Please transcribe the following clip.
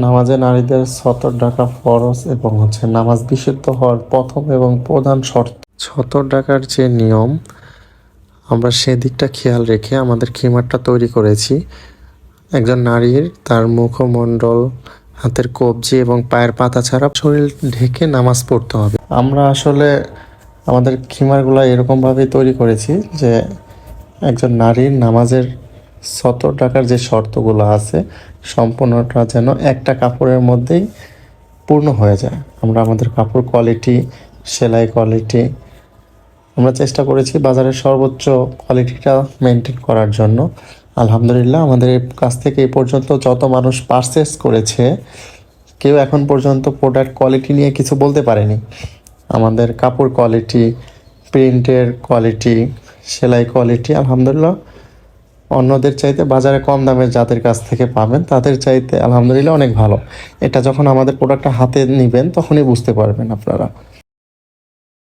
নামাজে নারীদের সতর ডাকা ফরজ এবং নামাজ বিশুদ্ধ হওয়ার প্রথম এবং প্রধান শর্ত। সতর ডাকার যে নিয়ম, আমরা সেদিকটা খেয়াল রেখে আমাদের খিমারটা তৈরি করেছি। একজন নারীর তার মুখমণ্ডল, হাতের কবজি এবং পায়ের পাতা ছাড়া শরীর ঢেকে নামাজ পড়তে হবে। আমরা আসলে আমাদের খিমারগুলো এরকমভাবেই তৈরি করেছি যে একজন নারীর নামাজের সতর ডাকার যে শর্তগুলো আছে সম্পূর্ণটা যেন একটা কাপড়ের মধ্যেই পূর্ণ হয়ে যায়। আমরা আমাদের কাপড় কোয়ালিটি, সেলাই কোয়ালিটি আমরা চেষ্টা করেছি বাজারের সর্বোচ্চ কোয়ালিটিটা মেনটেন করার জন্য। আলহামদুলিল্লাহ, আমাদের কাছ থেকে এই পর্যন্ত যত মানুষ পারচেস করেছে কেউ এখন পর্যন্ত প্রোডাক্ট কোয়ালিটি নিয়ে কিছু বলতে পারেনি। আমাদের কাপড় কোয়ালিটি, প্রিন্টের কোয়ালিটি, সেলাই কোয়ালিটি আলহামদুলিল্লাহ অন্যদের চাইতে বাজারে কম দামে যাদের কাছ থেকে পাবেন তাদের চাইতে আলহামদুলিল্লাহ অনেক ভালো। এটা যখন আমাদের প্রোডাক্টটা হাতে নেবেন তখনই বুঝতে পারবেন আপনারা।